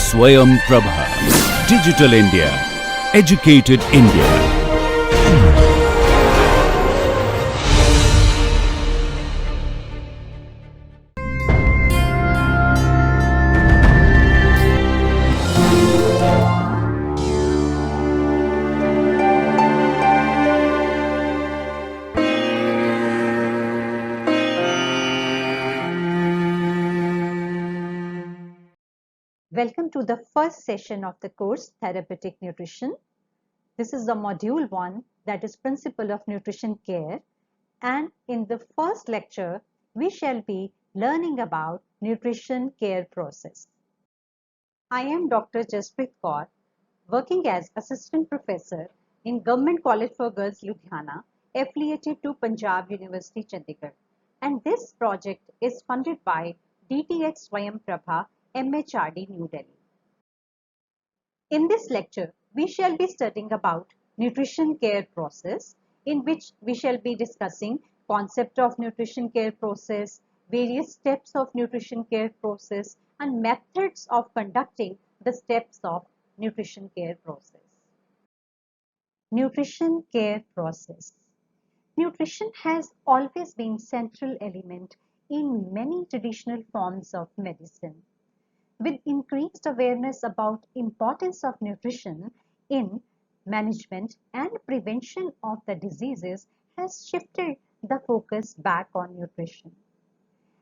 Swayam Prabha. Digital India. Educated India. Welcome to the first session of the course Therapeutic Nutrition. This is the module 1, that is Principle of Nutrition Care, and in the first lecture we shall be learning about nutrition care process. I am Dr. Jasprit Kaur, working as Assistant Professor in Government College for Girls Ludhiana, affiliated to Punjab University Chandigarh, and this project is funded by DTX Swayam Prabha MHRD New Delhi. In this lecture, we shall be studying about nutrition care process, in which we shall be discussing concept of nutrition care process, various steps of nutrition care process, and methods of conducting the steps of nutrition care process. Nutrition care process. Nutrition has always been central element in many traditional forms of medicine. With increased awareness about importance of nutrition in management and prevention of the diseases has shifted the focus back on nutrition.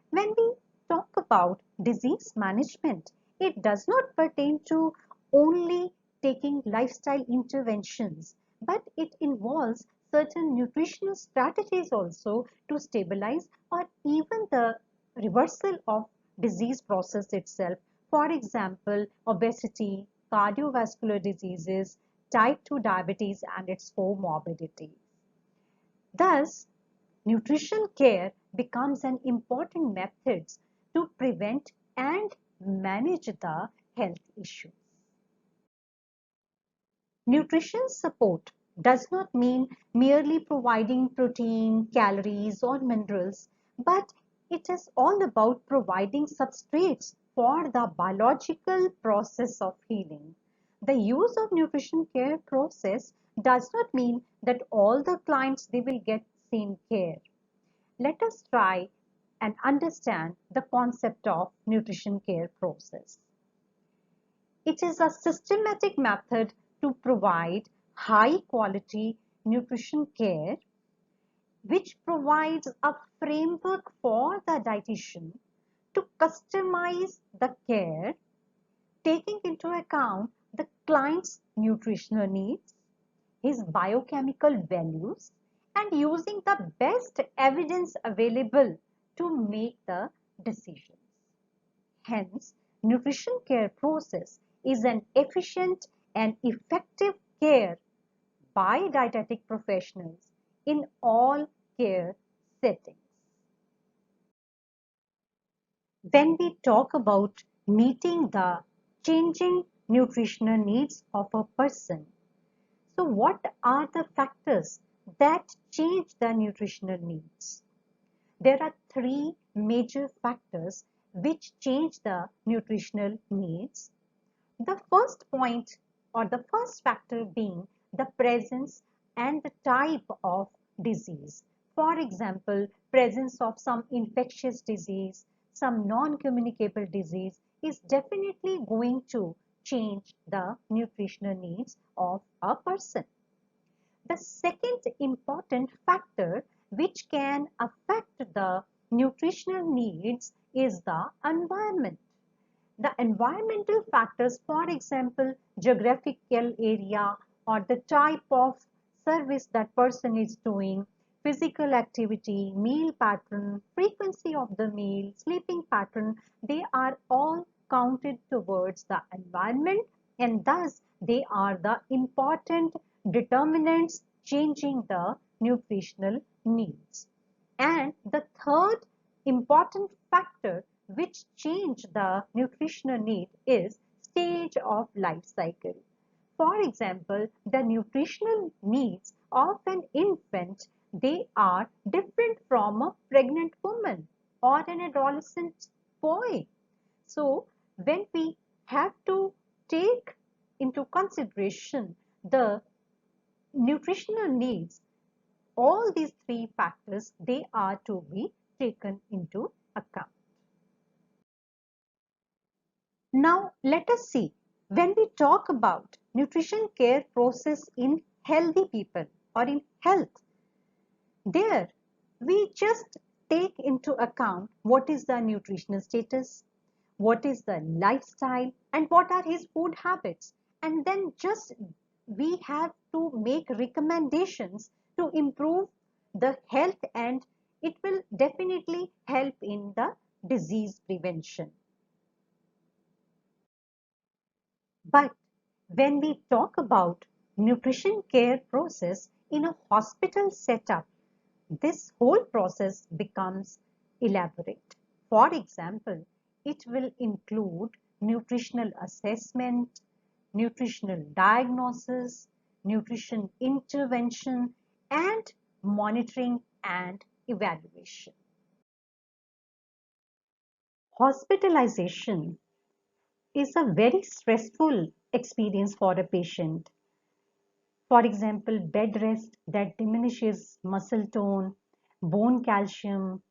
When we talk about disease management, it does not pertain to only taking lifestyle interventions, but it involves certain nutritional strategies also to stabilize or even the reversal of disease process itself. For example, obesity, cardiovascular diseases, type 2 diabetes and its comorbidities. Thus, nutrition care becomes an important method to prevent and manage the health issues. Nutrition support does not mean merely providing protein, calories, or minerals, but it is all about providing substrates for the biological process of healing. The use of nutrition care process does not mean that all the clients they will get same care. Let us try and understand the concept of nutrition care process. It is a systematic method to provide high quality nutrition care which provides a framework for the dietitian to customize the care, taking into account the client's nutritional needs, his biochemical values, and using the best evidence available to make the decisions. Hence, nutrition care process is an efficient and effective care by dietetic professionals in all care settings. When we talk about meeting the changing nutritional needs of a person, so what are the factors that change the nutritional needs? There are three major factors which change the nutritional needs. The first point or the first factor being the presence and the type of disease. For example, presence of some infectious disease, some non-communicable disease is definitely going to change the nutritional needs of a person. The second important factor which can affect the nutritional needs is the environment. The environmental factors, for example, geographical area or the type of service that person is doing, physical activity, meal pattern, frequency of the meal, sleeping pattern, they are all counted towards the environment, and thus they are the important determinants changing the nutritional needs. And the third important factor which change the nutritional need is stage of life cycle. For example, the nutritional needs of an infant, they are different from a pregnant woman or an adolescent boy. So when we have to take into consideration the nutritional needs. All these three factors, they are to be taken into account. Now let us see, when we talk about nutrition care process in healthy people or in health, there we just take into account what is the nutritional status, what is the lifestyle, and what are his food habits. And then just we have to make recommendations to improve the health, and it will definitely help in the disease prevention. But when we talk about nutrition care process in a hospital setup, this whole process becomes elaborate. For example, it will include nutritional assessment, nutritional diagnosis, nutrition intervention, and monitoring and evaluation. Hospitalization is a very stressful experience for a patient. For example, bed rest that diminishes muscle tone, bone calcium,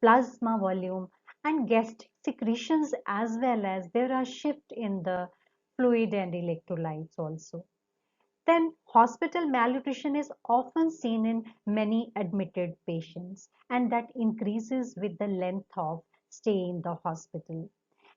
plasma volume, and gastric secretions, as well as there are shift in the fluid and electrolytes also. Then hospital malnutrition is often seen in many admitted patients, and that increases with the length of stay in the hospital.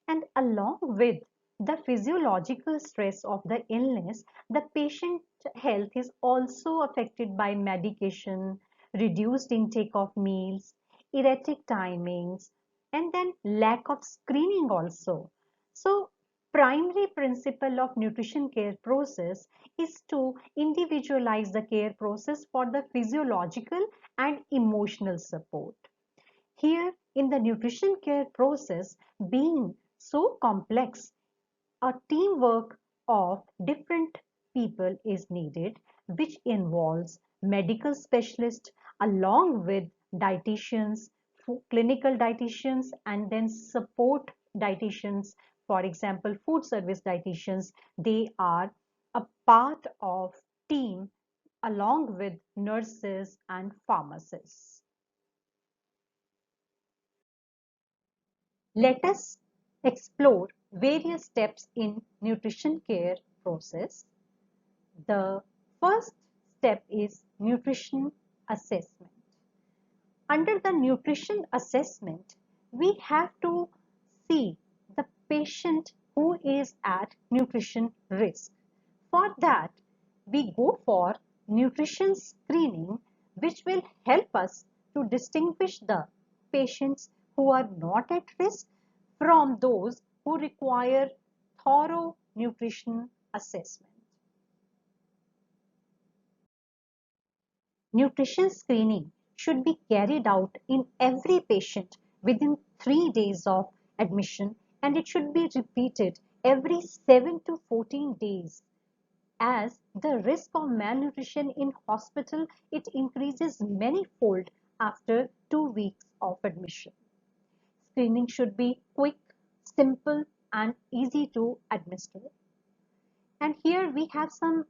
And along with the physiological stress of the illness, the patient health is also affected by medication, reduced intake of meals, erratic timings, and then lack of screening also. So primary principle of nutrition care process is to individualize the care process for the physiological and emotional support. Here in the nutrition care process, being so complex, a teamwork of different people is needed, which involves medical specialists along with dietitians, clinical dietitians, and then support dietitians. For example, food service dietitians, they are a part of team along with nurses and pharmacists. Let us explore various steps in nutrition care process. The first step is nutrition assessment. Under the nutrition assessment, we have to see the patient who is at nutrition risk. For that, we go for nutrition screening, which will help us to distinguish the patients who are not at risk from those who require thorough nutrition assessment. Nutrition screening should be carried out in every patient within 3 days of admission, and it should be repeated every 7 to 14 days, as the risk of malnutrition in hospital, it increases many-fold after 2 weeks of admission. Screening should be quick, simple, and easy to administer. And here we have some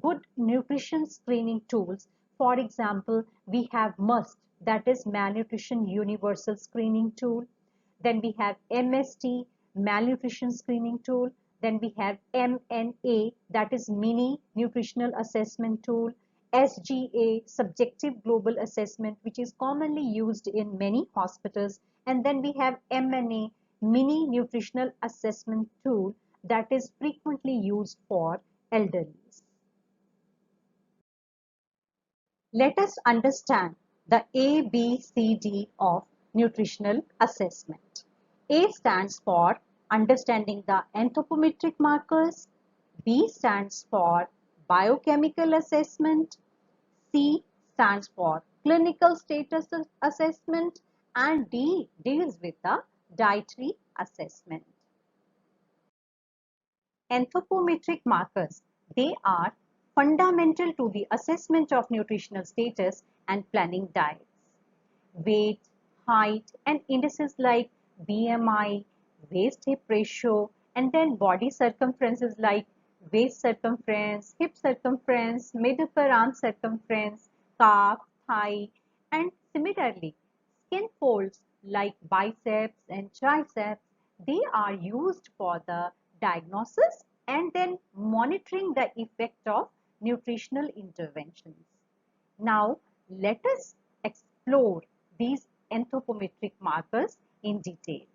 good nutrition screening tools. For example, we have MUST, that is Malnutrition Universal Screening Tool. Then we have MST, Malnutrition Screening Tool. Then we have MNA, that is Mini Nutritional Assessment Tool. SGA, Subjective Global Assessment, which is commonly used in many hospitals. And then we have MNA, Mini Nutritional Assessment Tool, that is frequently used for elderly. Let us understand the ABCD of nutritional assessment. A stands for understanding the anthropometric markers, B stands for biochemical assessment, C stands for clinical status assessment, and D deals with the dietary assessment. Anthropometric markers, they are fundamental to the assessment of nutritional status and planning diets. Weight, height, and indices like BMI, waist-hip ratio, And then body circumference is like waist circumference, hip circumference, mid upper arm circumference, calf, thigh, and similarly, skin folds like biceps and triceps, they are used for the diagnosis and then monitoring the effect of nutritional interventions. Now, let us explore these anthropometric markers in detail.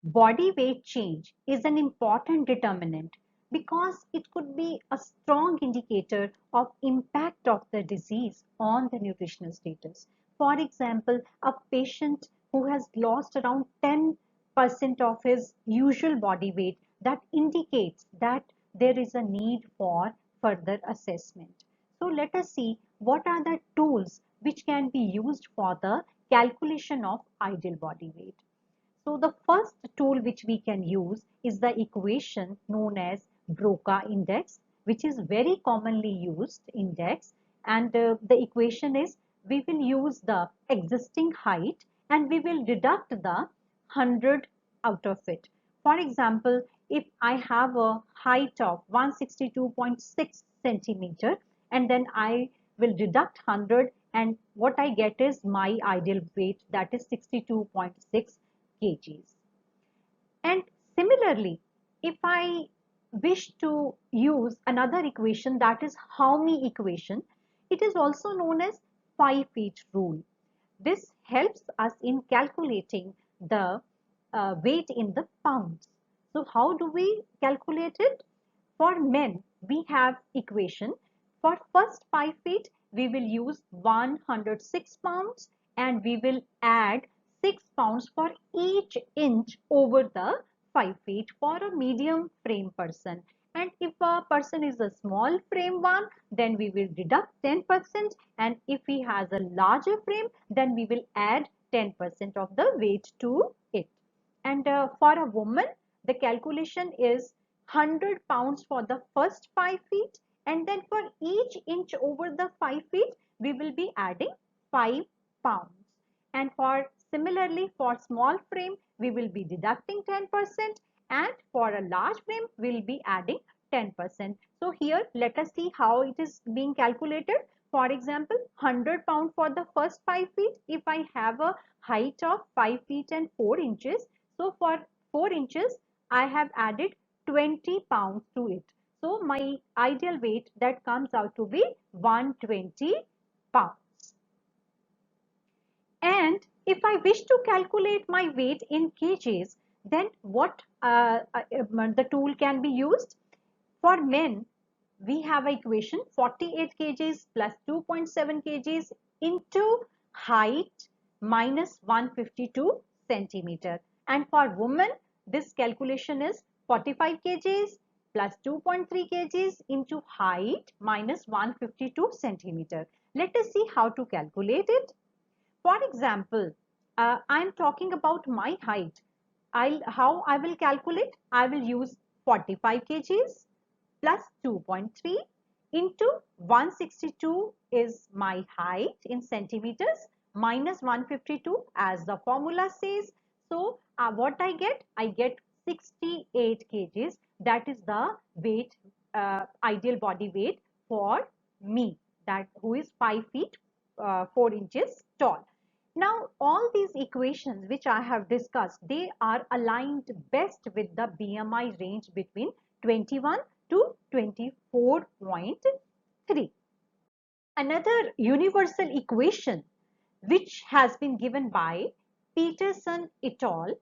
Body weight change is an important determinant because it could be a strong indicator of impact of the disease on the nutritional status. For example, a patient who has lost around 10% of his usual body weight, that indicates that there is a need for further assessment. So let us see what are the tools which can be used for the calculation of ideal body weight. So the first tool which we can use is the equation known as Broca index, which is very commonly used index. And the equation is, we will use the existing height and we will deduct the 100 out of it. For example, if I have a height of 162.6 centimeter and then I will deduct 100, and what I get is my ideal weight, that is 62.6 kgs. And similarly, if I wish to use another equation, that is Howme equation, it is also known as 5 feet rule. This helps us in calculating the weight in the pounds. So how do we calculate it? For men, we have equation. For first 5 feet, we will use 106 pounds and we will add 6 pounds for each inch over the 5 feet for a medium frame person. And if a person is a small frame one, then we will deduct 10%. And if he has a larger frame, then we will add 10% of the weight to it. And for a woman, the calculation is 100 pounds for the first 5 feet. And then for each inch over the 5 feet, we will be adding 5 pounds. And for similarly for small frame, we will be deducting 10%, and for a large frame, we will be adding 10%. So here, let us see how it is being calculated. For example, 100 pound for the first 5 feet. If I have a height of 5 feet and 4 inches, so for 4 inches, I have added 20 pounds to it. So my ideal weight that comes out to be 120 pounds. And if I wish to calculate my weight in kgs, then what the tool can be used? For men, we have an equation 48 kgs plus 2.7 kgs into height minus 152 centimeter. And for women, this calculation is 45 kgs plus 2.3 kgs into height minus 152 centimeter. Let us see how to calculate it. For example, I'm talking about my height. How I will calculate? I will use 45 kgs plus 2.3 into 162 is my height in centimeters minus 152 as the formula says. So what I get? I get 68 kgs. That is the weight, ideal body weight for me, that who is 5 feet 4 inches tall. Now, all these equations which I have discussed, they are aligned best with the BMI range between 21 to 24.3. Another universal equation which has been given by Peterson et al.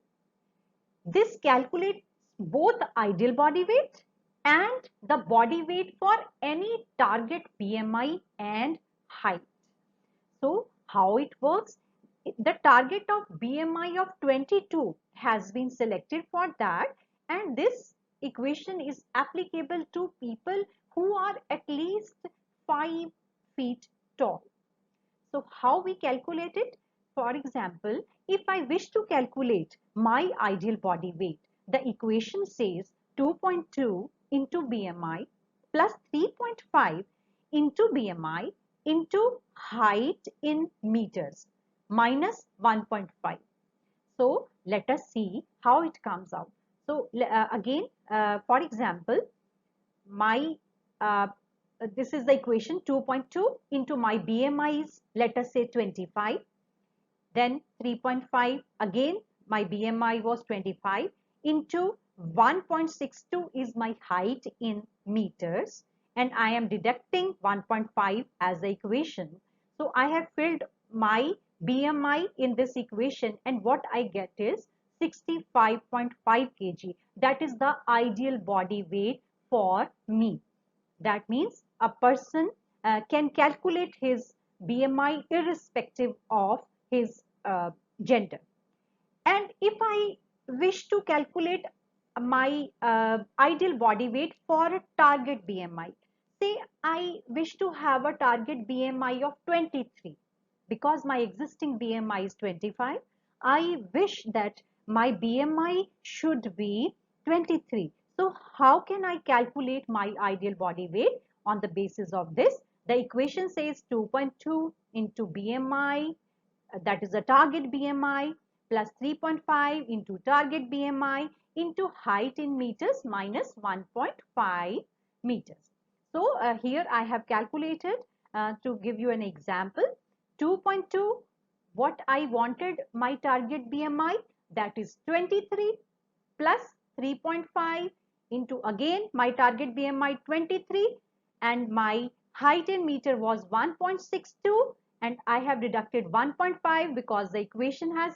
This calculates both ideal body weight and the body weight for any target BMI and height. So, how it works? The target of BMI of 22 has been selected for that, and this equation is applicable to people who are at least 5 feet tall. So how we calculate it? For example, if I wish to calculate my ideal body weight, the equation says 2.2 into BMI plus 3.5 into BMI into height in meters minus 1.5. So let us see how it comes out. So again, for example, my this is the equation 2.2 into my BMI is, let us say, 25. Then 3.5, again my BMI was 25 into 1.62 is my height in meters, and I am deducting 1.5 as the equation. So I have filled my BMI in this equation, and what I get is 65.5 kg. That is the ideal body weight for me. That means a person can calculate his BMI irrespective of his gender. And if I wish to calculate my ideal body weight for a target BMI, say I wish to have a target BMI of 23, because my existing BMI is 25, I wish that my BMI should be 23. So how can I calculate my ideal body weight on the basis of this? The equation says 2.2 into BMI, that is the target BMI, plus 3.5 into target BMI into height in meters minus 1.5 meters. So here I have calculated, to give you an example, 2.2, what I wanted my target BMI, that is 23, plus 3.5 into, again my target BMI 23, and my height in meter was 1.62, and I have deducted 1.5 because the equation has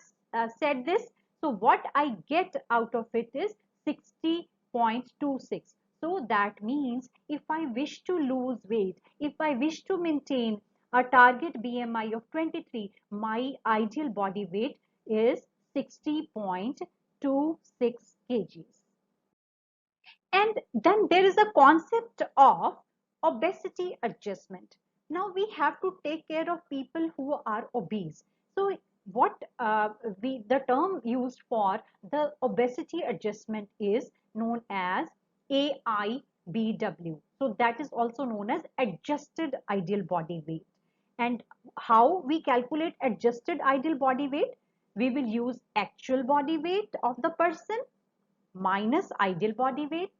said this. So what I get out of it is 60.26. So that means if I wish to lose weight, if I wish to maintain a target BMI of 23, my ideal body weight is 60.26 kgs. And then there is a concept of obesity adjustment. Now we have to take care of people who are obese. So what the term used for the obesity adjustment is known as AIBW. So that is also known as adjusted ideal body weight. And how we calculate adjusted ideal body weight? We will use actual body weight of the person minus ideal body weight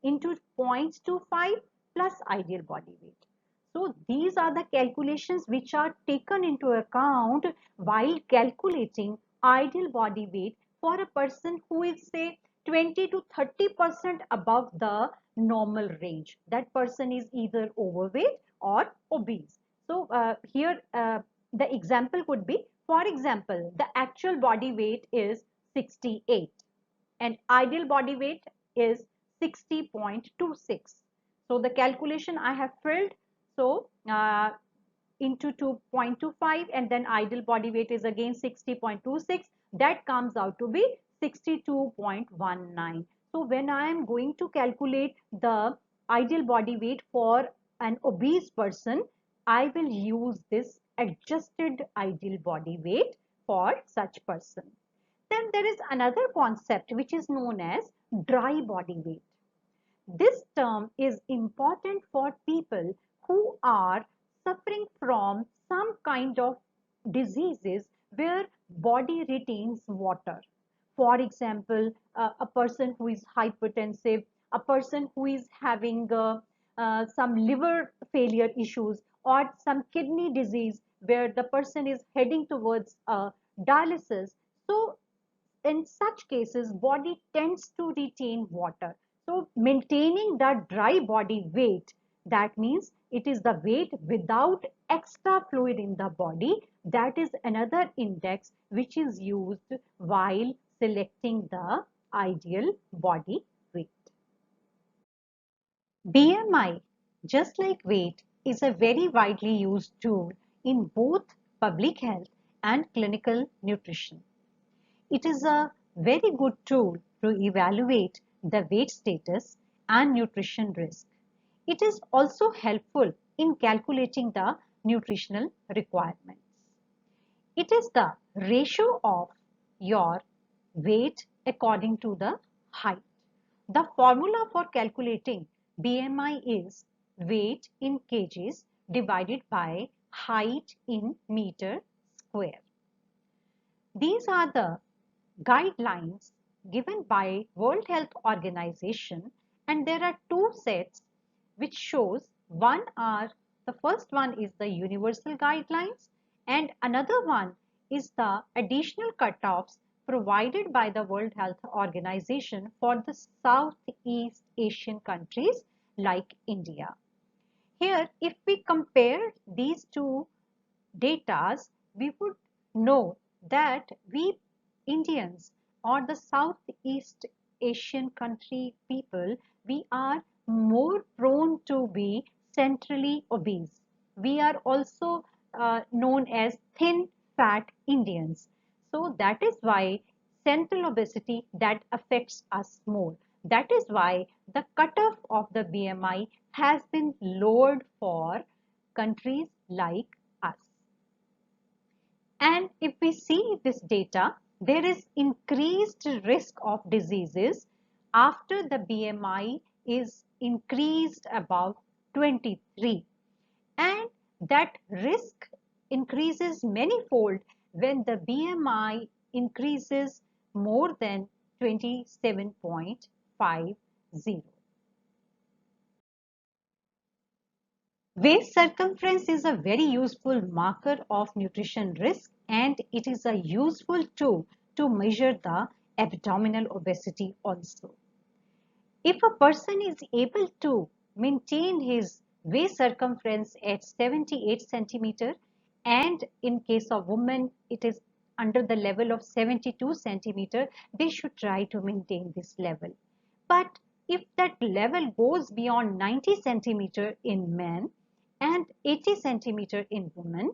into 0.25 plus ideal body weight. So these are the calculations which are taken into account while calculating ideal body weight for a person who is, say, 20 to 30% above the normal range. That person is either overweight or obese. So here the example could be, for example, the actual body weight is 68 and ideal body weight is 60.26. So the calculation I have filled, so into 2.25, and then ideal body weight is again 60.26. That comes out to be 62.19. So when I am going to calculate the ideal body weight for an obese person, I will use this adjusted ideal body weight for such person. Then there is another concept which is known as dry body weight. This term is important for people who are suffering from some kind of diseases where body retains water. For example, a person who is hypertensive, a person who is having some liver failure issues, or some kidney disease where the person is heading towards dialysis. So in such cases, body tends to retain water. So maintaining the dry body weight, that means it is the weight without extra fluid in the body. That is another index which is used while selecting the ideal body weight. BMI, just like weight, is a very widely used tool in both public health and clinical nutrition. It is a very good tool to evaluate the weight status and nutrition risk. It is also helpful in calculating the nutritional requirements. It is the ratio of your weight according to the height. The formula for calculating BMI is weight in kgs divided by height in meter square. These are the guidelines given by World Health Organization, and there are two sets which shows the first one is the universal guidelines and another one is the additional cutoffs provided by the World Health Organization for the Southeast Asian countries like India. Here, if we compare these two datas, we would know that we Indians or the Southeast Asian country people, we are more prone to be centrally obese. We are also known as thin fat Indians. So that is why central obesity that affects us more. That is why the cutoff of the BMI has been lowered for countries like us. And if we see this data, there is increased risk of diseases after the BMI is increased above 23. And that risk increases manyfold when the BMI increases more than 27.50. Waist circumference is a very useful marker of nutrition risk and it is a useful tool to measure the abdominal obesity also. If a person is able to maintain his waist circumference at 78 centimeter and in case of women it is under the level of 72 centimeter, they should try to maintain this level. But if that level goes beyond 90 centimeter in men and 80 centimeter in women,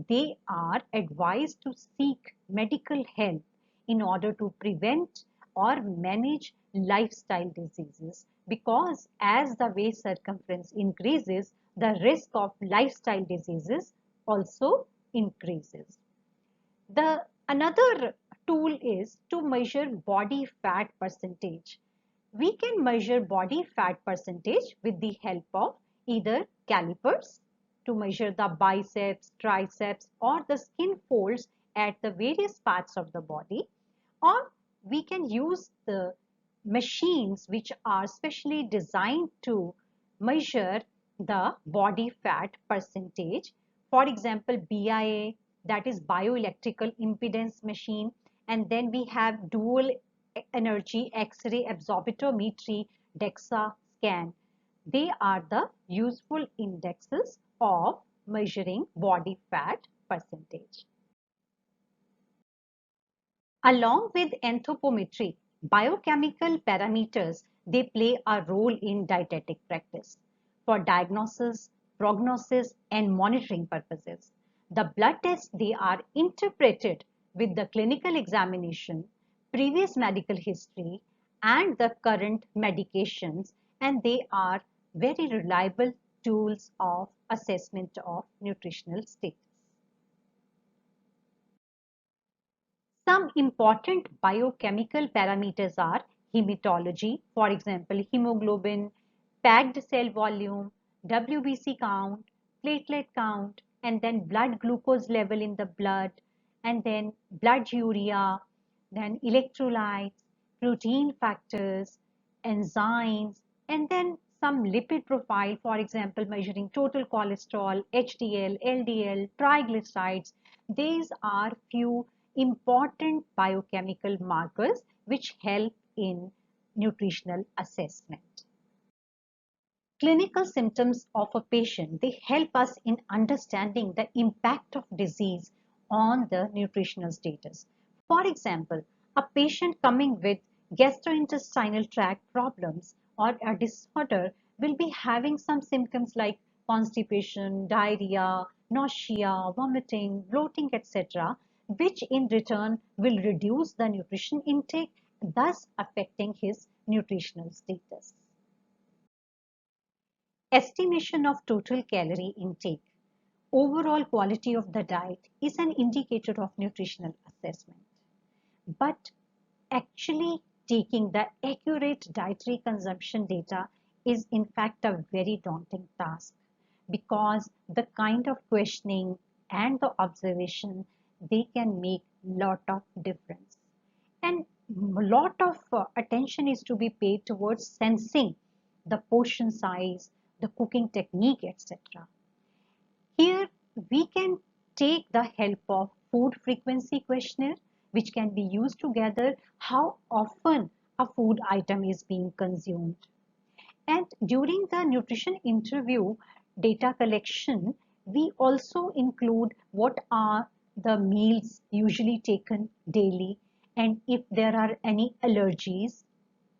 they are advised to seek medical help in order to prevent or manage lifestyle diseases, because as the waist circumference increases, the risk of lifestyle diseases also increases. The another tool is to measure body fat percentage. We can measure body fat percentage with the help of either calipers to measure the biceps, triceps or the skin folds at the various parts of the body, or we can use the machines which are specially designed to measure the body fat percentage. For example, BIA, that is bioelectrical impedance machine, and then we have dual energy X-ray absorptiometry DEXA scan. They are the useful indexes of measuring body fat percentage. Along with anthropometry, biochemical parameters, they play a role in dietetic practice for diagnosis, prognosis, and monitoring purposes. The blood tests, they are interpreted with the clinical examination, previous medical history, and the current medications, and they are very reliable tools of assessment of nutritional status. Some important biochemical parameters are hematology, for example, hemoglobin, packed cell volume, WBC count, platelet count, and then blood glucose level in the blood, and then blood urea, then electrolytes, protein factors, enzymes, and then some lipid profile, for example, measuring total cholesterol, HDL, LDL, triglycerides. These are few important biochemical markers which help in nutritional assessment. Clinical symptoms of a patient, they help us in understanding the impact of disease on the nutritional status. For example, a patient coming with gastrointestinal tract problems or a disorder will be having some symptoms like constipation, diarrhea, nausea, vomiting, bloating, etc., which in return will reduce the nutrition intake, thus affecting his nutritional status. Estimation of total calorie intake. Overall quality of the diet is an indicator of nutritional assessment. But actually taking the accurate dietary consumption data is in fact a very daunting task, because the kind of questioning and the observation, they can make lot of difference. And a lot of attention is to be paid towards sensing the portion size, the cooking technique, etc. Here we can take the help of food frequency questionnaire, which can be used to gather how often a food item is being consumed. And during the nutrition interview data collection, we also include what are the meals usually taken daily, and if there are any allergies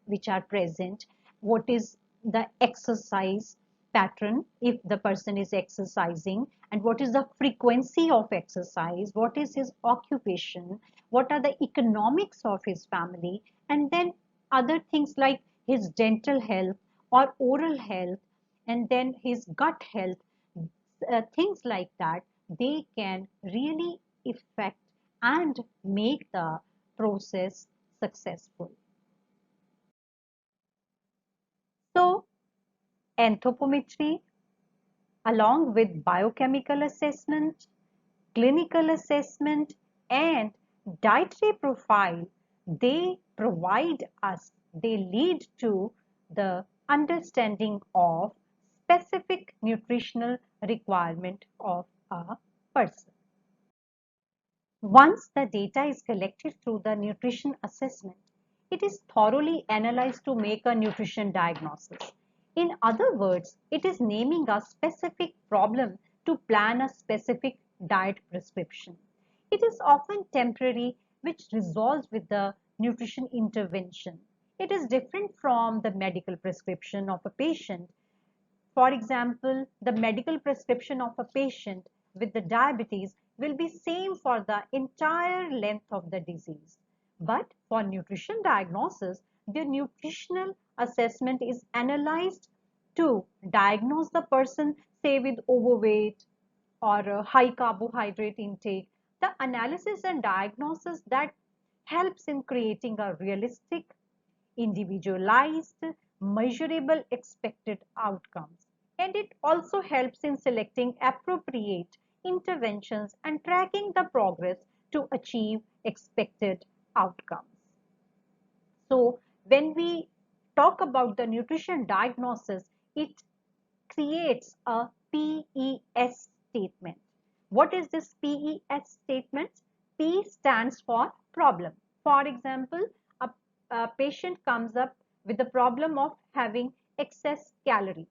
which are present, what is the exercise pattern if the person is exercising, and what is the frequency of exercise, what is his occupation, what are the economics of his family, and then other things like his dental health or oral health, and then his gut health, things like that, they can really affect and make the process successful. So, anthropometry, along with biochemical assessment, clinical assessment, and dietary profile, they lead to the understanding of specific nutritional requirement of a person. Once the data is collected through the nutrition assessment, it is thoroughly analyzed to make a nutrition diagnosis. In other words, it is naming a specific problem to plan a specific diet prescription. It is often temporary, which resolves with the nutrition intervention. It is different from the medical prescription of a patient. For example, the medical prescription of a patient with the diabetes will be same for the entire length of the disease. But for nutrition diagnosis, the nutritional assessment is analyzed to diagnose the person, say with overweight or a high carbohydrate intake. The analysis and diagnosis that helps in creating a realistic, individualized, measurable expected outcomes. And it also helps in selecting appropriate interventions and tracking the progress to achieve expected outcomes. So, when we talk about the nutrition diagnosis, it creates a PES statement. What is this PES statement? P stands for problem. For example, a patient comes up with the problem of having excess calories.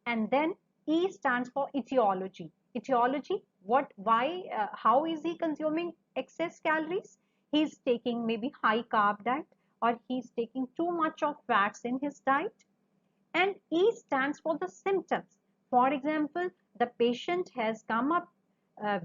And then E stands for etiology. Etiology, what, why, how is he consuming excess calories? He's taking maybe high carb diet, or he's taking too much of fats in his diet. And E stands for the symptoms. For example, the patient has come up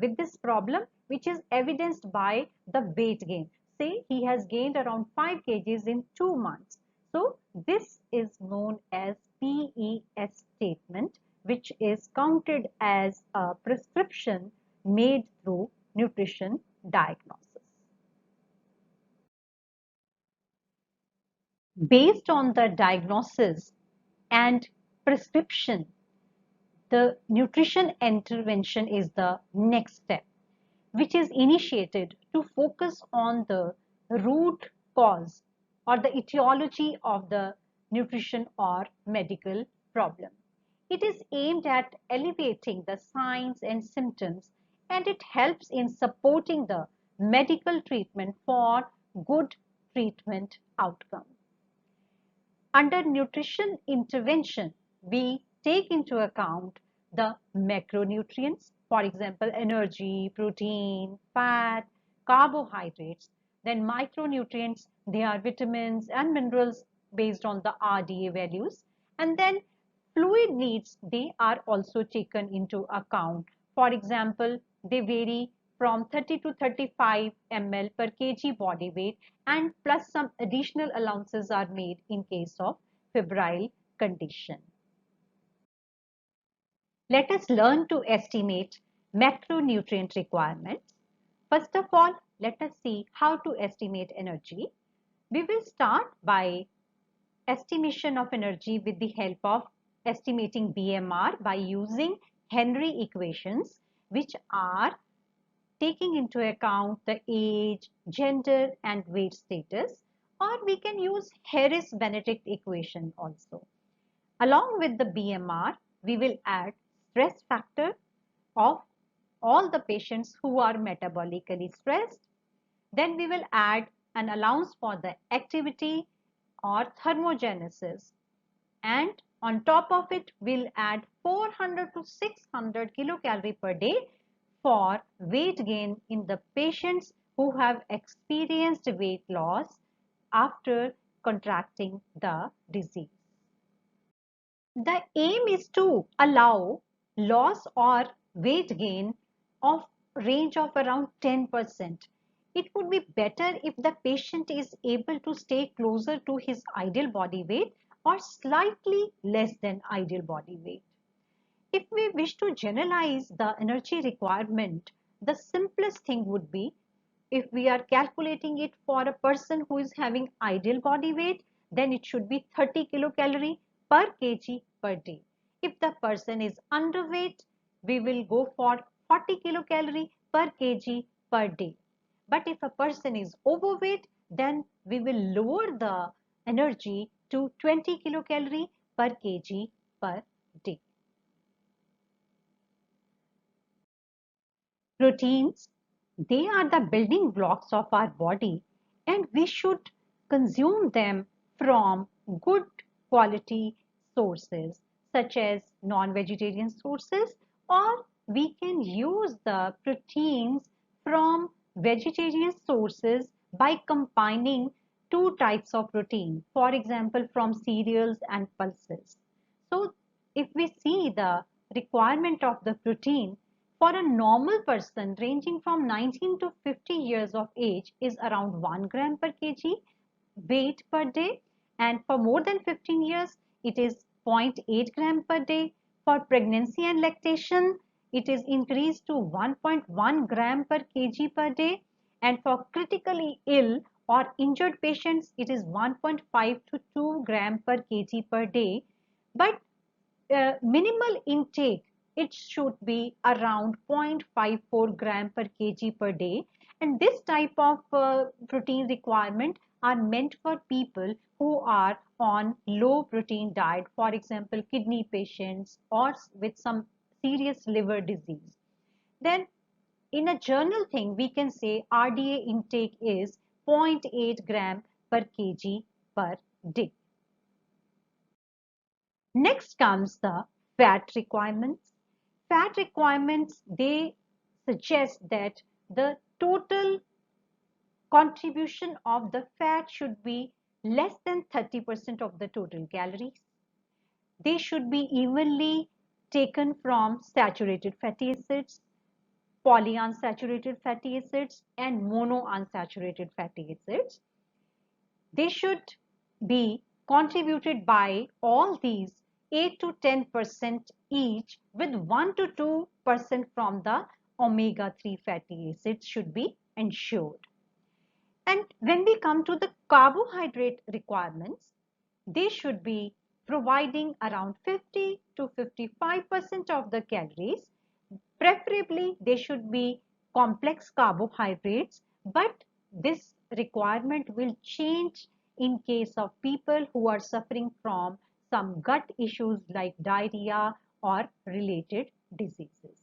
with this problem, which is evidenced by the weight gain. Say he has gained around 5 kgs in 2 months. So this is known as PES statement, which is counted as a prescription made through nutrition diagnosis. Based on the diagnosis and prescription, the nutrition intervention is the next step, which is initiated to focus on the root cause or the etiology of the nutrition or medical problem. It is aimed at elevating the signs and symptoms, and it helps in supporting the medical treatment for good treatment outcome. Under nutrition intervention, we take into account the macronutrients, for example, energy, protein, fat, carbohydrates. Then micronutrients, they are vitamins and minerals based on the RDA values. And then fluid needs, they are also taken into account. For example, they vary from 30 to 35 ml per kg body weight, and plus some additional allowances are made in case of febrile condition. Let us learn to estimate macronutrient requirements. First of all, let us see how to estimate energy. We will start by estimation of energy with the help of estimating BMR by using Henry equations, which are taking into account the age, gender, and weight status. or we can use Harris-Benedict equation also. Along with the BMR, we will add stress factor of all the patients who are metabolically stressed. Then we will add an allowance for the activity or thermogenesis, and on top of it we'll add 400 to 600 kilocalorie per day for weight gain in the patients who have experienced weight loss after contracting the disease. The aim is to allow loss or weight gain of range of around 10%. It would be better if the patient is able to stay closer to his ideal body weight or slightly less than ideal body weight. If we wish to generalize the energy requirement, the simplest thing would be, if we are calculating it for a person who is having ideal body weight, then it should be 30 kilocalorie per kg per day. If the person is underweight, we will go for 40 kilocalorie per kg per day. But if a person is overweight, then we will lower the energy to 20 kilocalorie per kg per day. Proteins, they are the building blocks of our body, and we should consume them from good quality sources such as non-vegetarian sources, or we can use the proteins from vegetarian sources by combining two types of protein, for example from cereals and pulses. So if we see the requirement of the protein, for a normal person ranging from 19 to 50 years of age is around 1 gram per kg weight per day, and for more than 15 years it is 0.8 gram per day. For pregnancy and lactation it is increased to 1.1 gram per kg per day, and for critically ill or injured patients it is 1.5 to 2 gram per kg per day. But minimal intake, it should be around 0.54 gram per kg per day, and this type of protein requirement are meant for people who are on low protein diet, for example kidney patients or with some serious liver disease. Then in a general thing we can say RDA intake is 0.8 gram per kg per day. Next comes the fat requirements. Fat requirements, they suggest that the total contribution of the fat should be less than 30% of the total calories. They should be evenly taken from saturated fatty acids, polyunsaturated fatty acids, and monounsaturated fatty acids. They should be contributed by all these 8 to 10% each, with 1 to 2% from the omega-3 fatty acids should be ensured. And when we come to the carbohydrate requirements, they should be providing around 50 to 55% of the calories. Preferably, they should be complex carbohydrates, but this requirement will change in case of people who are suffering from some gut issues like diarrhea or related diseases.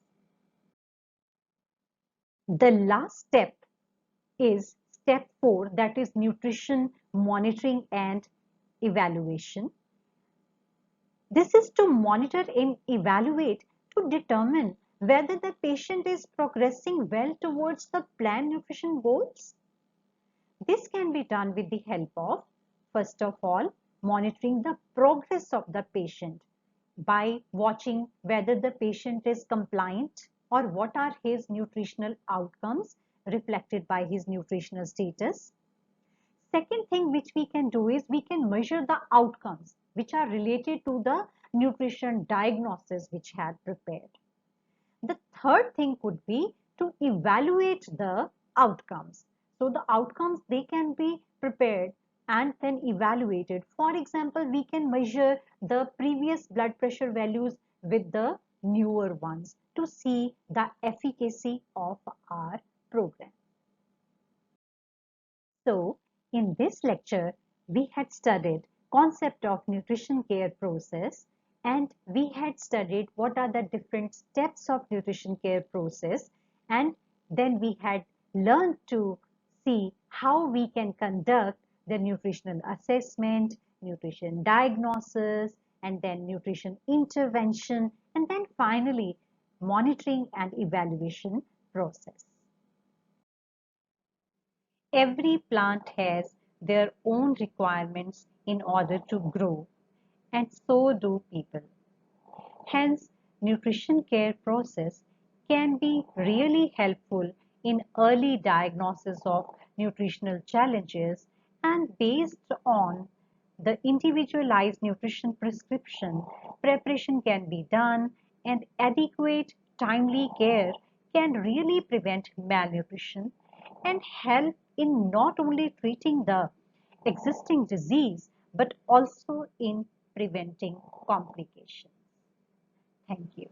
The last step is step 4, that is nutrition monitoring and evaluation. This is to monitor and evaluate to determine whether the patient is progressing well towards the planned nutrition goals. This can be done with the help of, first of all, monitoring the progress of the patient by watching whether the patient is compliant or what are his nutritional outcomes reflected by his nutritional status. Second thing which we can do is we can measure the outcomes which are related to the nutrition diagnosis which had prepared. The third thing could be to evaluate the outcomes. So the outcomes, they can be prepared and then evaluated. For example, we can measure the previous blood pressure values with the newer ones to see the efficacy of our program. So in this lecture, we had studied concept of nutrition care process, and we had studied what are the different steps of nutrition care process, and then we had learned to see how we can conduct the nutritional assessment, nutrition diagnosis, and then nutrition intervention, and then finally monitoring and evaluation process. Every plant has their own requirements in order to grow, and so do people. Hence, nutrition care process can be really helpful in early diagnosis of nutritional challenges, and based on the individualized nutrition prescription, preparation can be done, and adequate timely care can really prevent malnutrition and help in not only treating the existing disease but also in preventing complications. Thank you.